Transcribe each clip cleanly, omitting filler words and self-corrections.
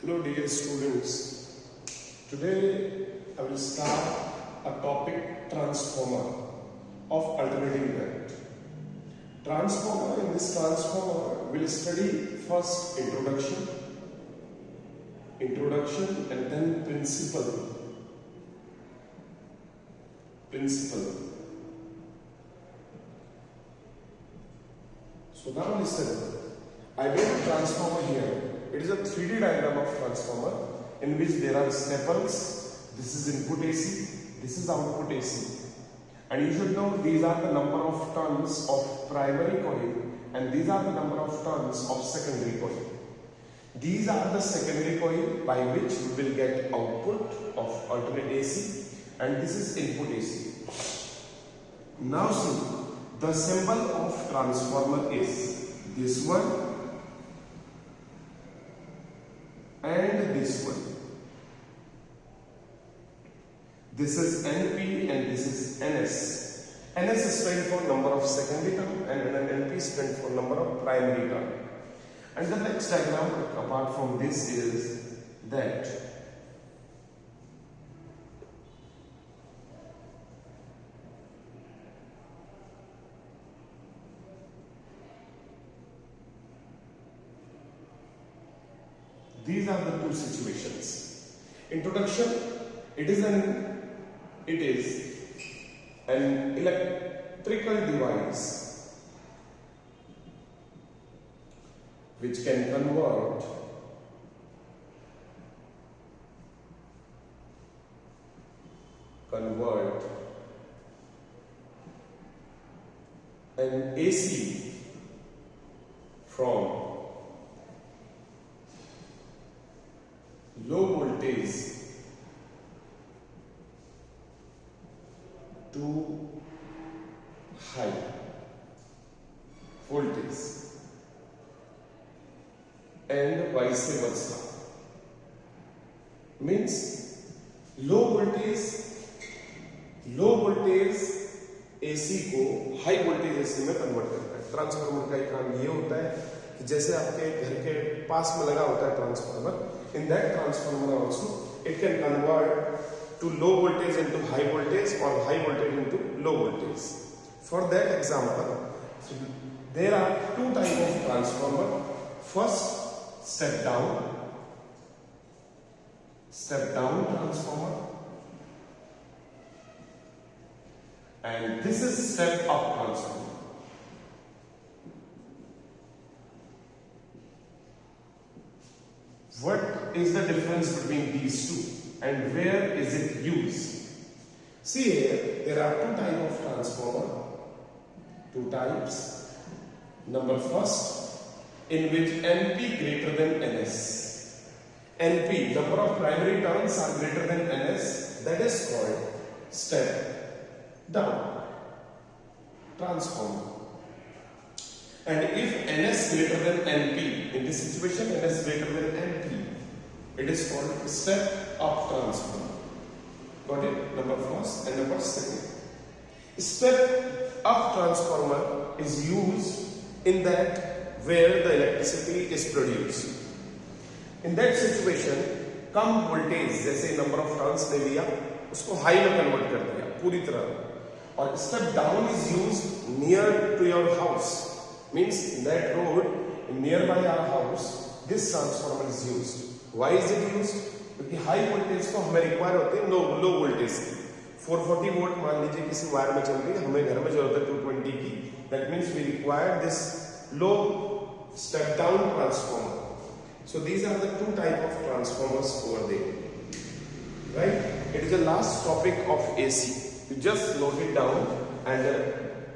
Hello dear students, today I will start a topic transformer of alternating current. Transformer, in this transformer we will study first introduction and then principle. So now listen, I made a transformer here. It is a 3D diagram of transformer in which there are staples. This is input AC, this is output AC. And you should know these are the number of turns of primary coil and these are the number of turns of secondary coil. These are the secondary coil by which we will get output of alternate AC and this is input AC. Now see, the symbol of transformer is this one and this one. This is NP and this is NS. NS stands for number of secondary turn and NP stands for number of primary turn. And the next diagram apart from this is that these are the two situations. Introduction, it is an electrical device which can convert an AC from low voltage to high voltage and vice versa. Means low voltage AC को high voltage AC में convert करता है. Transformer का एक काम ये होता है कि जैसे आपके घर के पास में लगा होता है transformer, in that transformer also it can convert to low voltage into high voltage or high voltage into low voltage. For that example, there are two types of transformer. First, step down transformer, and this is step up transformer. What is the difference between these two and where is it used? See here, there are two types of transformer. Two types. Number first, in which NP greater than NS. NP, number of primary turns are greater than NS. That is called step down transformer. And if NS greater than NP, in this situation NS greater than NP, it is called step up transformer. Got it? Number first and number second. Step up transformer is used in that where the electricity is produced. In that situation, come voltage जैसे number of turns ले लिया, उसको high में convert कर दिया पूरी तरह. और step down is used near to your house. Means in that road nearby our house this transformer is used. Why is it used? क्योंकि हाई वोल्टेज को हमें रिक्वायर होते हैं लो वोल्टेज की. 440 वोल्ट मान लीजिए किसी वायर में चल रही है, हमें घर में जरूरत है 220 की. That means we require this low step down transformer. So these are the two type of transformers over there. Right? It is the last topic of AC. You just note it down and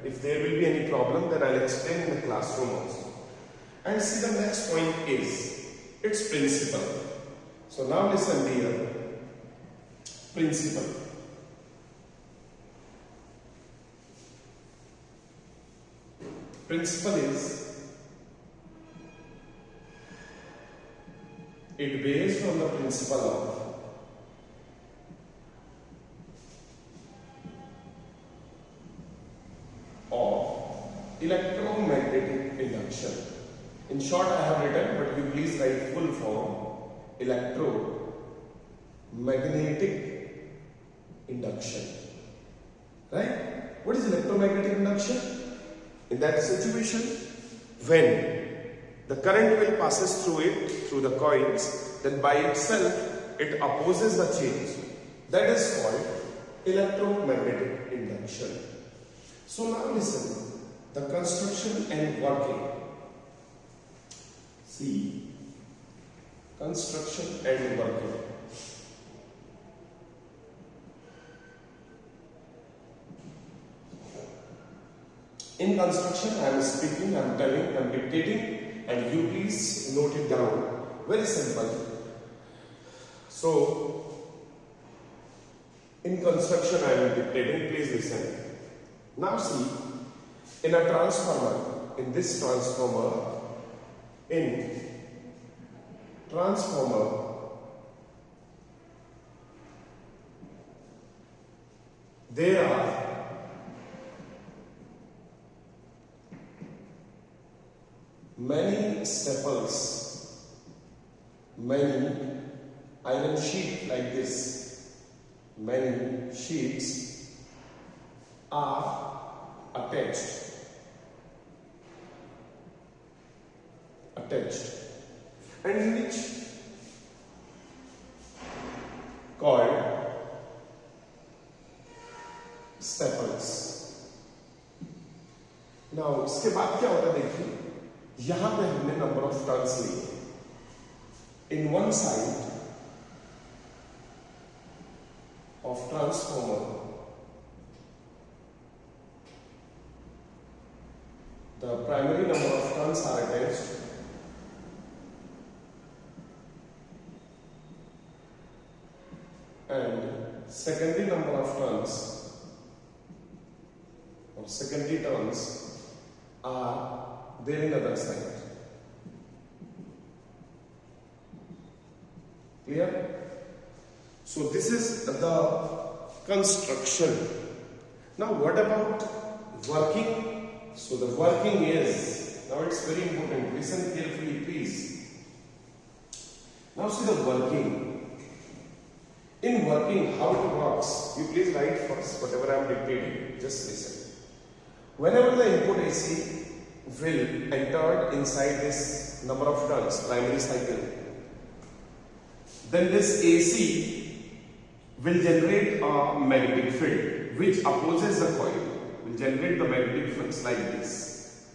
if there will be any problem, then I'll explain in the classroom also. And see, the next point is its principle. So now listen here. Principle. Principle is it based on the principle of electromagnetic induction. In short, I have written, but you please write full form. electromagnetic induction. Right? What is electromagnetic induction? In that situation, when the current will passes through it, through the coils, then by itself it opposes the change. That is called electromagnetic induction. So now listen, the construction and working. See, construction and working. In construction, I am speaking, I am telling, I am dictating, and you please note it down. Very simple. So, in construction, I am dictating, please listen. Now see, in a transformer, in this transformer, there are many staples, many iron sheets like this, many sheets are attached, and which called staples. Now इसके बाद क्या होता है देखिए, यहां पे हमने number of turns लिए. In one side of transformer, the primary number of turns are attached, and secondary number of turns or secondary turns are there in other side. Clear? So this is the construction. Now what about working? So the working is, now it's very important, listen carefully please. Now see the working. In working, how it works, you please write first whatever I am dictating, just listen. Whenever the input AC will enter inside this number of turns, primary cycle, then this AC will generate a magnetic field which opposes the coil, will generate the magnetic flux like this.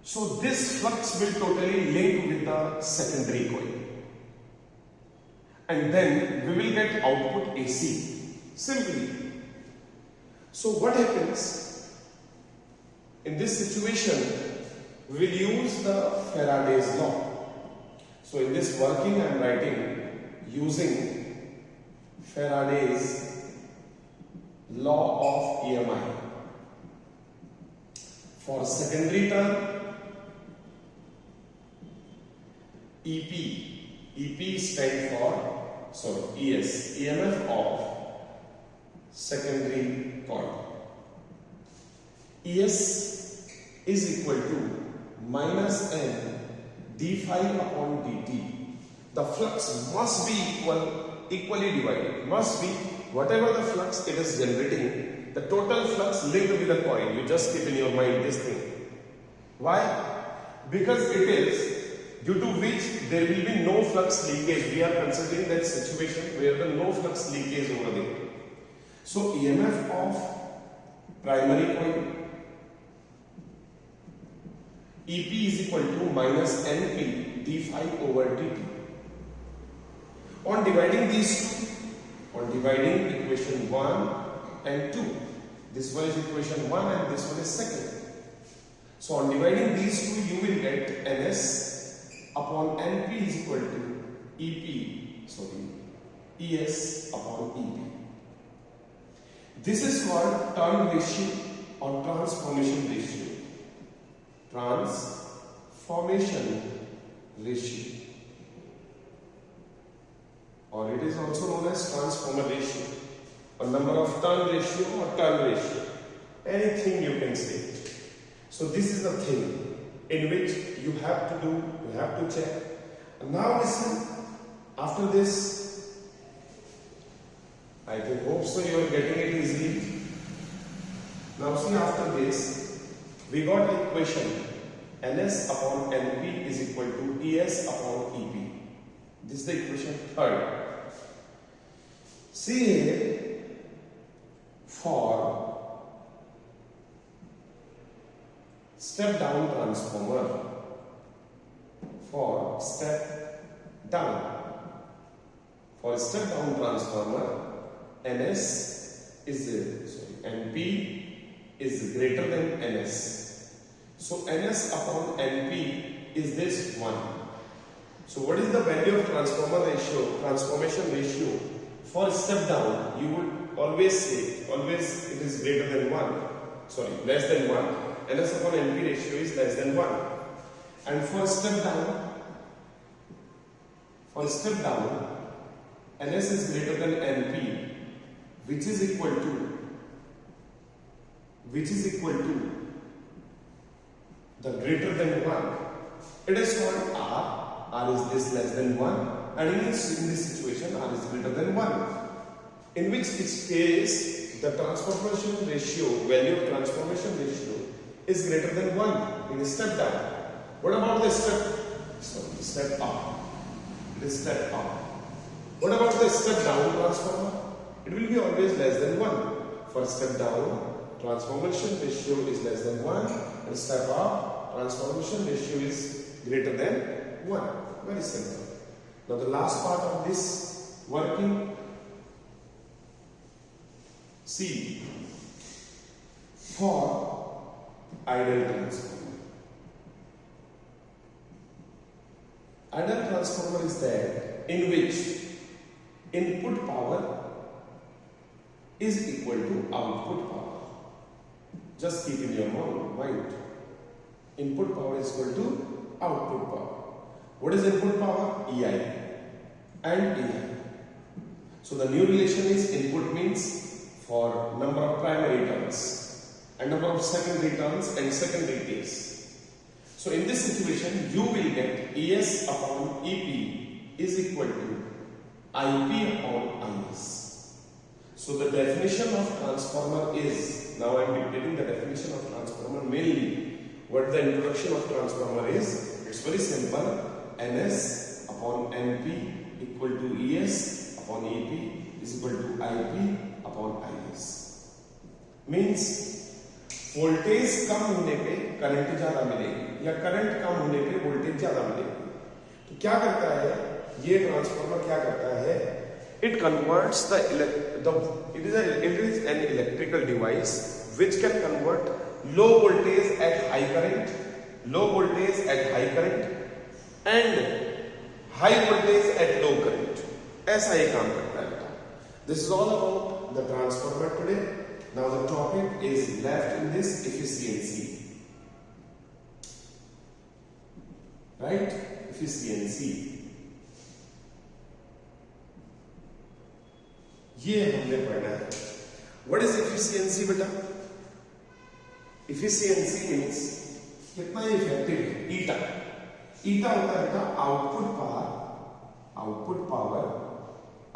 So this flux will totally link with the secondary coil, and then we will get output AC simply. So what happens? In this situation, we will use the Faraday's law. So in this working I am writing using Faraday's law of EMI. For secondary term, EP stand for, ES, EMF of secondary coil. ES is equal to minus n d phi upon dt. The flux must be equally divided. Must be whatever the flux it is generating, the total flux linked with the coil. You just keep in your mind this thing. Why? Because it is due to which there will be no flux leakage. We are considering that situation where the no flux leakage over there. So EMF of primary coil, EP is equal to minus NP d phi over dt. On dividing these two, on dividing equation 1 and 2, this one is equation 1 and this one is second. So on dividing these two, you will get NS upon NP is equal to ES upon EP. This is called turn ratio or transformation ratio. Transformation ratio, or it is also known as transformer ratio, or number of turn ratio or turn ratio, anything you can say. So this is the thing in which you have to do, you have to check And now listen, after this, I hope so you are getting it easily. Now see, after this, we got the equation Ns upon Np is equal to Es upon Ep. This is the equation third. See here, for step down transformer, for step down transformer, Np is greater than Ns. So Ns upon Np is this 1. So what is the value of transformation ratio? For step down, you would always say, it is greater than 1. Sorry, less than 1. Ns upon Np ratio is less than 1. And for step down, Ns is greater than Np, which is equal to the greater than 1. It is called R. R is this less than 1, and in this situation R is greater than 1. In which case the transformation ratio, value of transformation ratio is greater than 1 in step down. What about the step up? It is step up. What about the step down transformer? It will be always less than 1. For step down, transformation ratio is less than 1, and step up, transformation ratio is greater than 1. Very simple. Now the last part of this working, see, for ideal transformer. Ideal transformer is that in which input power is equal to output power. Just keep in your mind. Input power is equal to output power. What is input power? EI and EI. So the new relation is input means for number of primary turns and number of secondary turns and secondary case. So in this situation, you will get Es upon Ep is equal to Ip upon Is. So the definition of transformer is, now I am dictating the definition of transformer mainly. What the introduction of transformer is, it's very simple. Ns upon Np equal to Es upon Ep is equal to Ip upon Is. Means voltage कम होने पे current ज्यादा मिलेगी या current कम होने पे voltage ज्यादा मिलेगी. तो क्या करता है ये ट्रांसफार्मर, क्या करता है, it converts it is an electrical device which can convert low voltage at high current and high voltage at low current. ऐसा ही काम करता है. This is all about the transformer today. Now the topic is left in this efficiency. Right? Efficiency. ये हमने पढ़ना है. What is efficiency बेटा? Efficiency means कितना इफेक्टिव है. ईटा होता है बेटा output power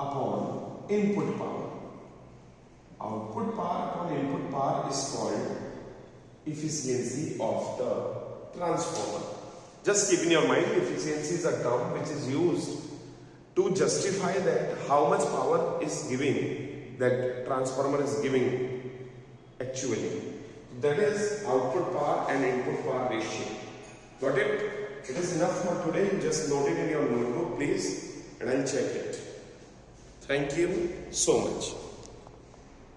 upon input power. Output power upon input power is called efficiency of the transformer. Just keep in your mind, efficiency is a term which is used to justify that how much power is giving, that transformer is giving actually. That is output power and input power ratio. Got it? It is enough for today. Just note it in your notebook please, and I'll check it. Thank you so much.